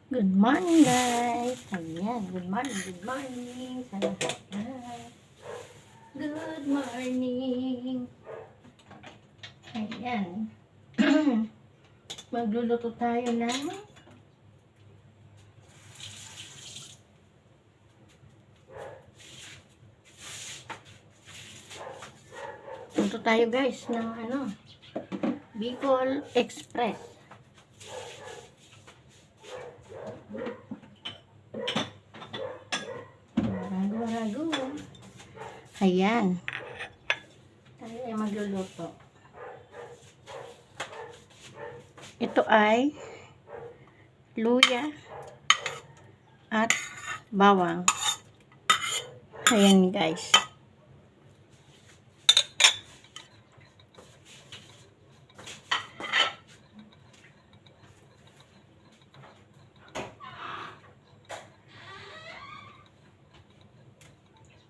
Good morning, guys. Ayan, good morning sa lahat. Good morning. Ayan. Magluluto tayo ng luto tayo, guys, ng Bicol Express. Rago. Ayan. Tayo ay magluluto. Ito ay luya at bawang. Ayan, guys.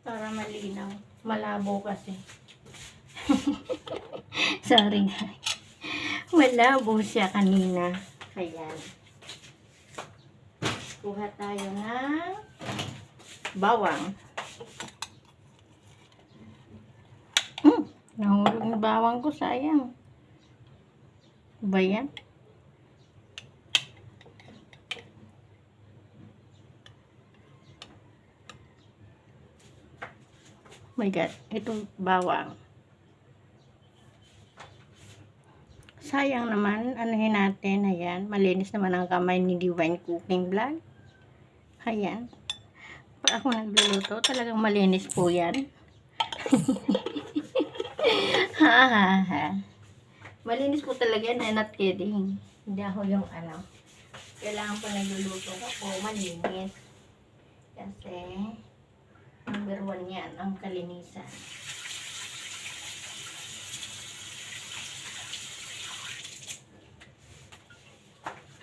Para malinaw. Malabo kasi. Sorry. Malabo siya kanina. Ayan. Kuha tayo ng bawang. Nahulog na bawang ko. Sayang. Ba yan? My God, itong bawang. Sayang naman, anuhin natin, ayan, malinis naman ang kamay ni Divine Cooking Vlog. Ayan. Pag ako nagluluto, talagang malinis po yan. Malinis po talaga yan, I'm not kidding. Hindi ako yung kailangan po nagluluto ko po, malinis. Kasi, number 1 yan, ang kalinisan.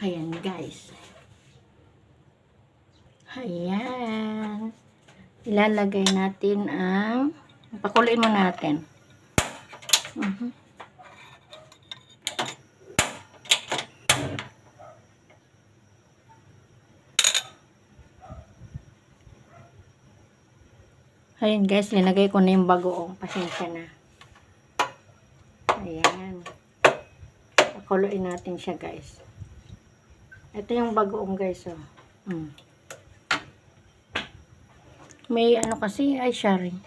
Ayan, guys. Ayan. Ilalagay natin ang pakuloyin mo natin. Ayan, guys, linagay ko na yung bagoong. Pasensya na. Ayan. Pakuloyin natin siya, guys. Ito yung bagoong, guys, oh. May kasi, ay, sorry.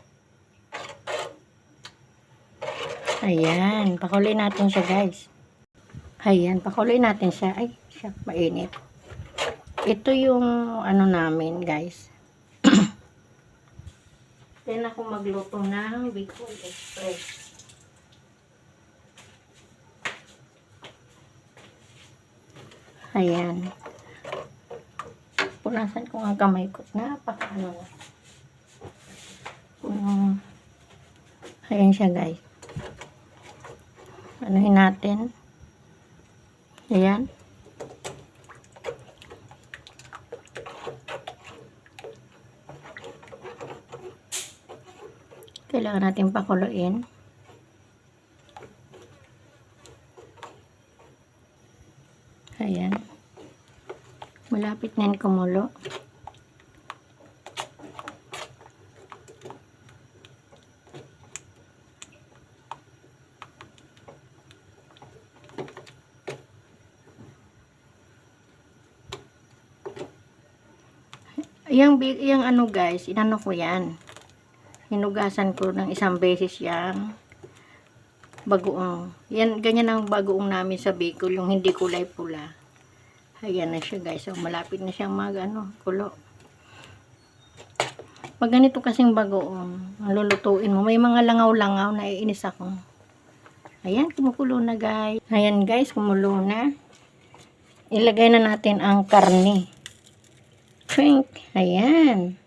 Ayan, pakuloyin natin siya, guys. Ayan, pakuloyin natin siya. Ay, siya, mainit. Ito yung, namin, guys. Then ako magluto ng Bicol Express. Ayan. Punasan ko ang kamay ko. Napaka ayan siya, guys. Anuhin natin. Ayan. Kailangan natin pakuluin. Ayan. Malapit na yan kumulo. Yung guys, inano ko yan. Hinugasan ko ng isang beses yung bagoong. Yan, ganyan ang bagoong namin sa Bicol, yung hindi kulay pula. Ayan na siya, guys. So, malapit na siyang kulo. Pag ganito kasing bagoong, ang lulutuin mo, may mga langaw-langaw na iinis ako. Ayan, kumukulo na, guys. Ayan, guys, kumulo na. Ilagay na natin ang karne. Twink. Ayan.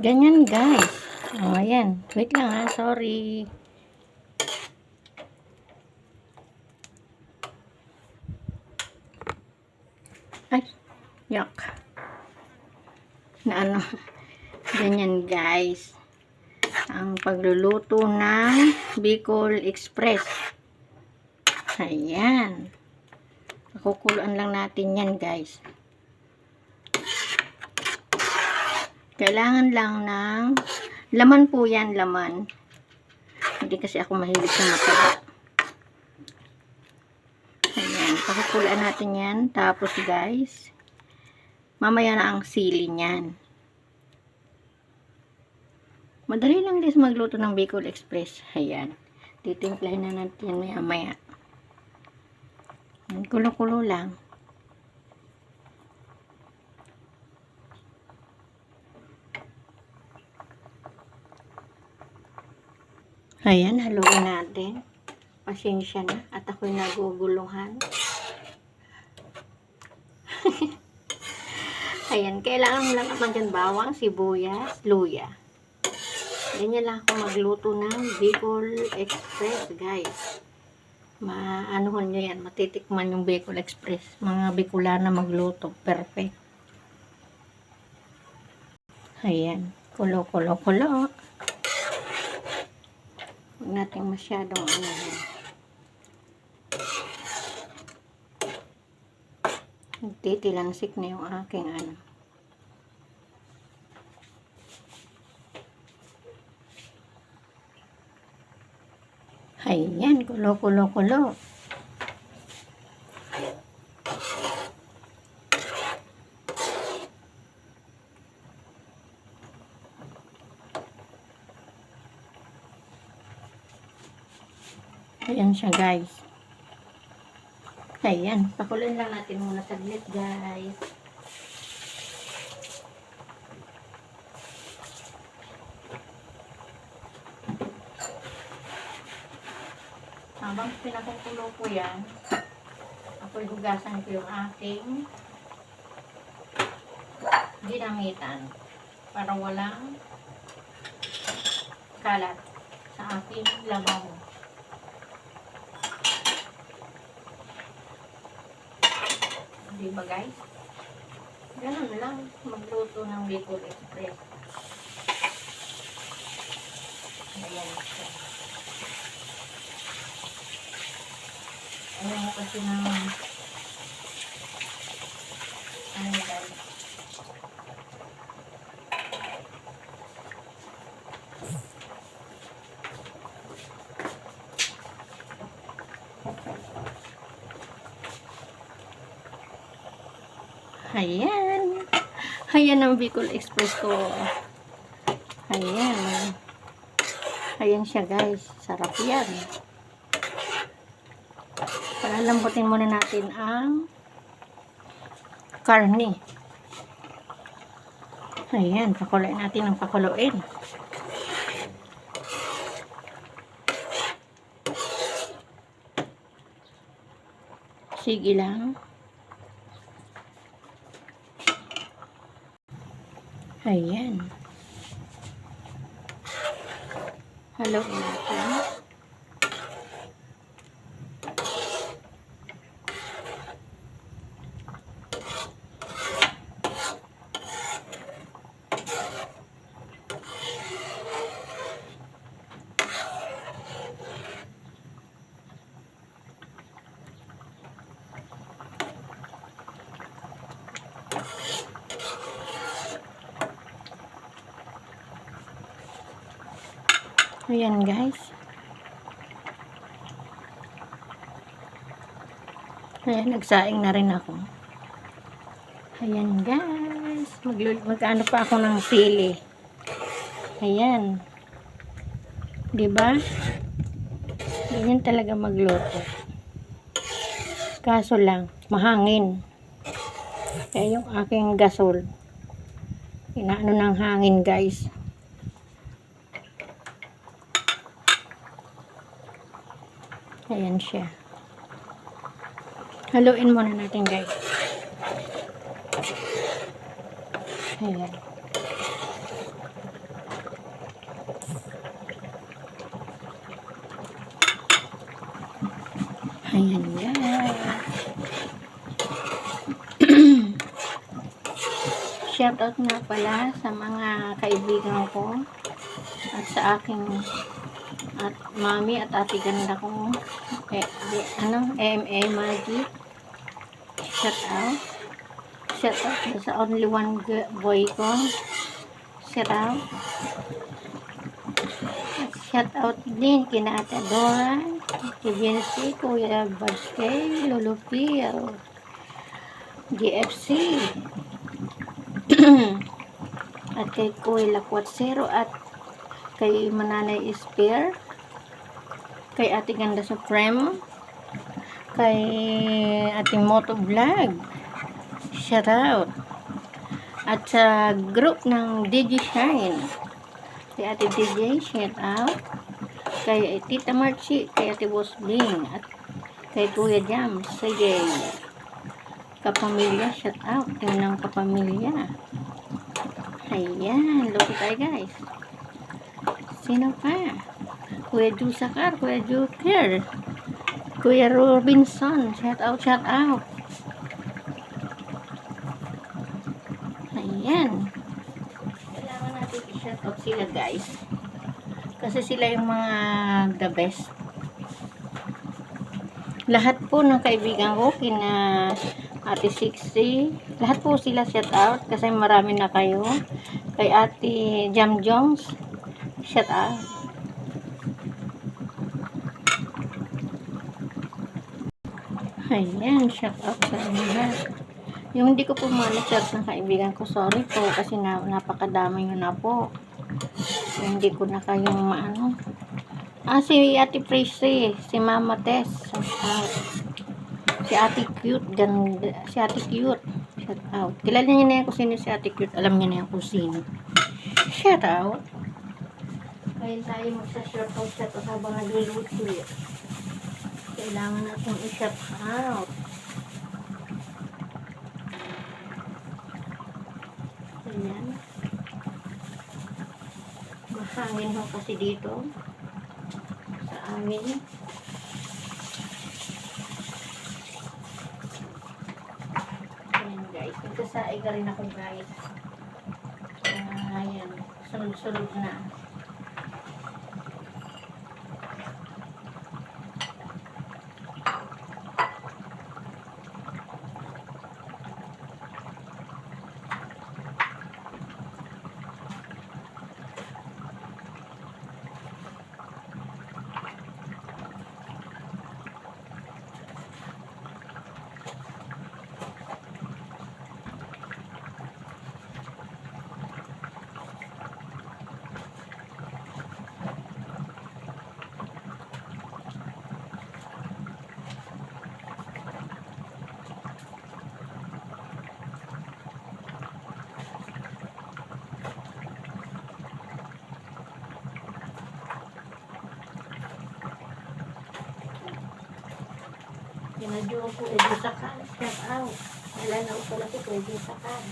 Ganyan, guys. O, ayan. Wait lang, ha. Sorry. Ay, yuck. Ganyan, guys. Ang pagluluto ng Bicol Express. Ayan. Pakukuluan lang natin yan, guys. Kailangan lang ng laman po yan, laman. Hindi kasi ako mahilig sa mataba. Ayan, pakukuluan natin yan. Tapos, guys, mamaya na ang sili niyan. Madali lang guys magluto ng Bicol Express. Ayan. Titimplahin na natin yan maya. Kulo-kulo lang. Ayan, haluin natin. Pasensya na. At ako'y naguguluhan. Ayan, kailangan mo lang naman dyan bawang, sibuyas, luya. Ganyan lang ako magluto ng Bicol Express, guys. Maanuhan nyo yan, matitikman yung Bicol Express. Mga Bicolana magluto, perfect. Ayan, kulo-kulo-kulo. Huwag natin masyadong titilansik na yung aking Ayan, kulo-kulo-kulo. Ayan siya, guys. Ayan, pakuloyin lang natin muna saglit, guys. Habang pinakukulo ko yan, ako'y hugasan ko yung aking ginamitan para walang kalat sa aking lababo. Diba guys? Ganun lang magluto ng Bicol Express. Ayan siya. Ayan ko kasi ng guys. Ayan. Ayan ang Bicol Express ko. Ayan. Ayan siya guys. Sarap yan. Palalambutin muna natin ang karne. Ayan. Pakuluin natin ang pakuluin. Sige lang. Ayan. Haluin natin. Ayan guys. Ayan, nagsaing na rin ako. Ayan guys. Mag-ano pa ako ng sili. Ayan. Diba? Ganyan talaga magluto. Kaso lang, mahangin. Kaya yung aking gasol, inaano ng hangin guys. Ayan siya. Haluin muna natin guys. Ayan. Ayan guys. Shoutout nga pala sa mga kaibigan ko at sa aking at mami at ate ganda ko AMA Magic. Shout out. Shout out sa only one boy ko. Shout out. Shout out din kina Ate Dora, kay Jency, Kuya Badkay, Lolo Pio, GFC, at kay Kuya Lakwatsero, at kay Mananay Spear, kay Ate Ganda Supreme, kay Ate Moto Vlog. Shout out. At sa group ng DJ Shine, kay Ate DJ, shout out. Kay Tita Marchi, kay Ate Boss Bing, at kay Kuya Jam, sige. Kapamilya, shout out. Yun ang kapamilya. Ayan, loko tayo guys. Sino pa? Kuya Jusakar, Kuya Joker, Kuya Robinson, shout out, shout out. Ayan. Kailangan natin i-shout out sila guys. Kasi sila yung mga the best. Lahat po ng kaibigan ko, kina Ate Sixty, lahat po sila shout out kasi marami na kayo. Kay Ate Jam Jones, shout out. Ayan, shout out sa inyo. Yung hindi ko po ma-shout ng kaibigan ko, sorry po kasi napakadami nyo na po. Hindi ko na kayong maano. Si Ate Prissy, si Mama Tess, shout out. Si Ate Cute, ganda, si Ate Cute, shout out. Kilala niya na yan kung sino si Ate Cute, alam niya na yan kung sino. Shout out. Ngayon tayo magsa-shout out habang nagluluto. Kailangan natin i-shout out. Ayan. Mahangin ho kasi dito sa amin. Ayan guys, nagsasaig ka rin ako guys. Ayan, sunod-sunod na. Pinadyo ko Jusakan, shout out. Wala na ako pala ko Jusakan.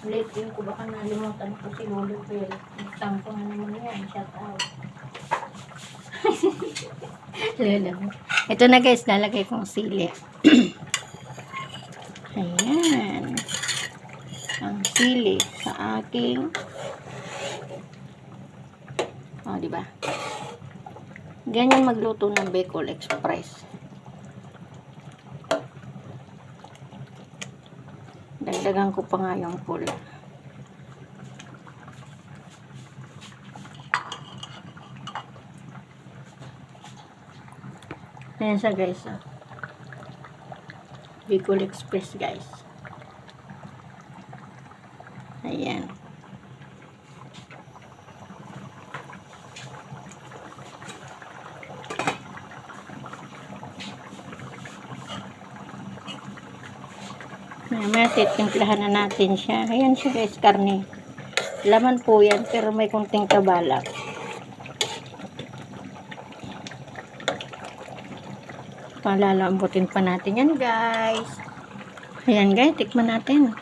Late yun ko, baka nalimutan ko si Lolo Phil. Tampo nga naman yan, shout out. Lolo. Ito na guys, nalagay kong sili. Ayan. Ang sili sa aking diba? Ganyan magluto ng Bicol Express. Dagdagan ko pa nga yung pula. Ayan siya guys. Bicol Express guys. Ayan. Mamaya titimplahan na natin siya. Ayan siya guys, karne. Laman po yan, pero may konting kabalak. Palalambutin pa natin yan guys. Ayan guys, tikman natin.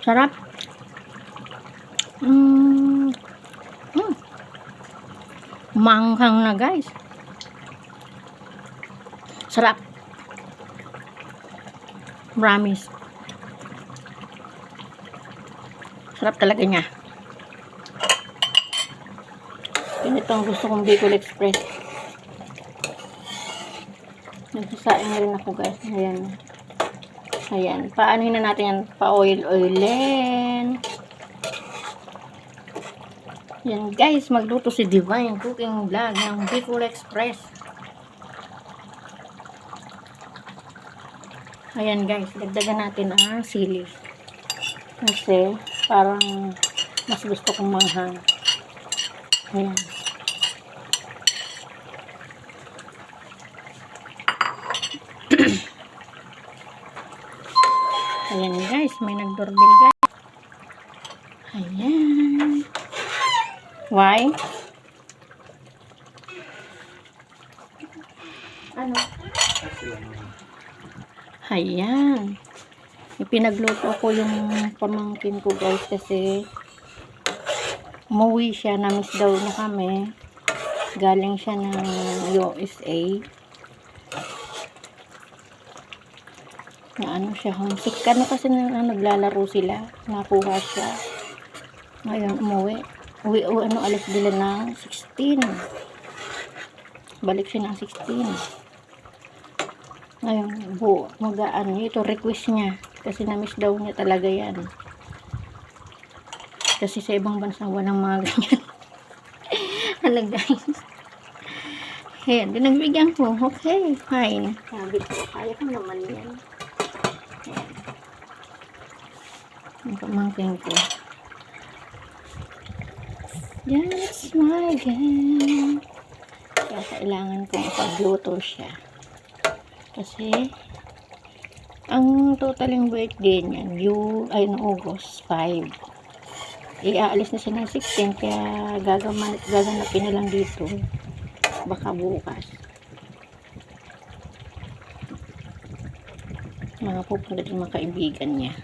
Sarap. Manghang na guys. Sarap. Promise. Sarap talaga niya. Ito ang gusto kong Bicol Express. Nagsasaing na rin ako guys. Ayan. Ayan. Paanohin na natin yan? Pa-oil-oilin. Yan guys. Magluto si Divine Cooking Vlog ng Bicol Express. Ayan guys. Dagdagan natin ang sili. Kasi parang mas gusto kong manghang. Ayan. Ayan guys, may nag-doorbell guys. Ayan. Why? Ano? Ayan. Ipinagluto ko yung pamangkin ko guys kasi umuwi siya, na-miss daw niya kami. Galing siya ng USA. Na ano siya, homesick. Ano kasi naglalaro sila. Nakuha siya. Ngayon, umuwi. Alas bila ng 16. Balik siya ng 16. Ngayon, ito, request niya. Kasi na-miss daw niya talaga yan. Kasi sa ibang bansa, walang mga ganyan. Ano guys? Ayan, dinagbigyan ko. Okay, fine. Sabi ko, kaya ko naman yan. Ang pamangkin ko. That's my game. Kaya kailangan kong ipagluto siya. Kasi, ang totaling birthday niyan, August 5. Iaalis na siya ng 16, kaya gaganapin na lang dito. Baka bukas. Mga pupunta din mga kaibigan niya.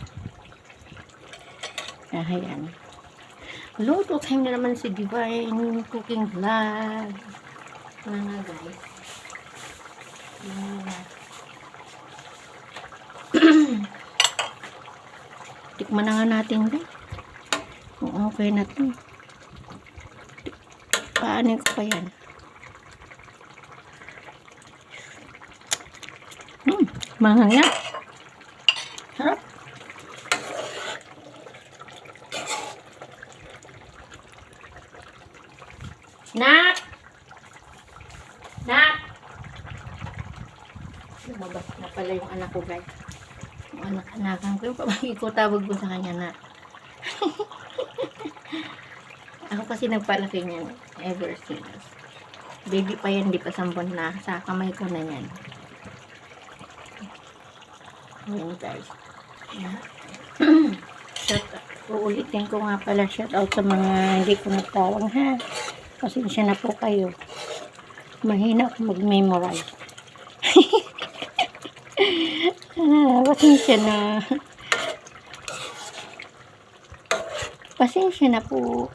Ayan. Luto time na naman si Divine Cooking Vlog. Mga guys. Tikman na nga natin guys. Okay na to. Paano ko pa yan? Mahanga. Sarap. Nak! Nak! Lumabas na pala yung anak ko guys. Yung anak-anakan ko. Yung pamangkin ko, tawag ko sa kanya na. Ako kasi nagpalaki niyan ever since. Baby pa yan, di pa 10 na. Sa kamay ko na yan. Ayan guys. Uulitin ko nga pala, shout out sa mga hindi ko nagtawag ha. Pasensya na po kayo. Mahina ako mag-memorize. Pasensya na. Pasensya na po.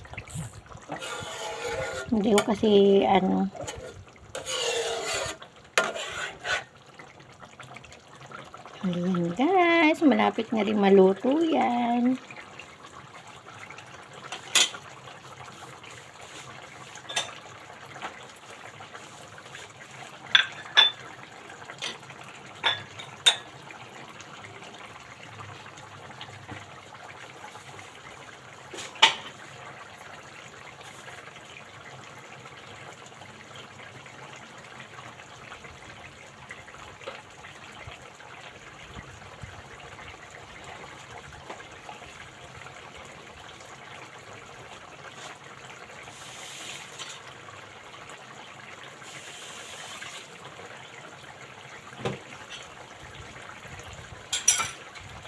Hindi ko kasi ayan guys, malapit na rin maluto yan.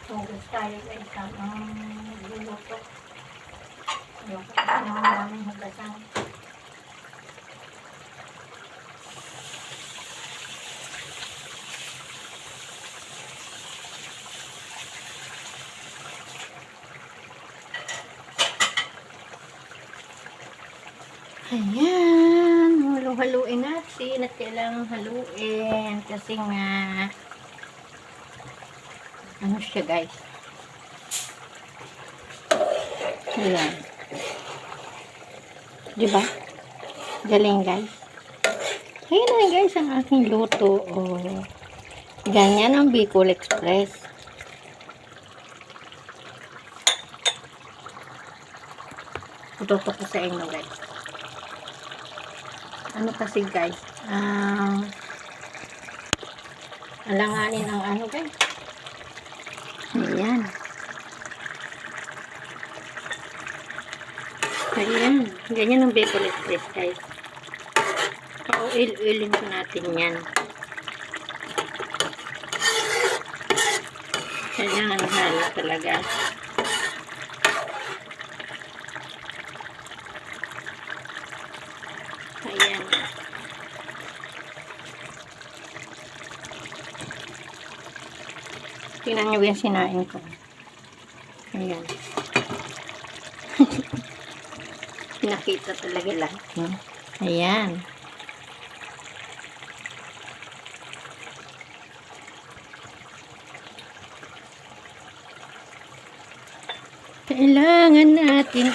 Hugas tayo guys ang luluto. Ayun, kasi namin hugasan. Ayan, halu-haluin natin at kailangan haluin kasi nga ano siya guys. Ayan. Diba? Galing guys. Ayan na guys ang aking luto. Oh. Ganyan ang Bicol Express. Ituto ko sa inyo guys. Ano kasi guys, alanganin ang ano guys. Ayan. Ayan. Ganyan ang Bicol Express guys. Pauil-uilin ko natin yan. Ayan ang hala talaga. Ayan. Tingnan nyo yung sinain ko. Ayan. Pinakita talaga lahat. No? Ayan. Kailangan natin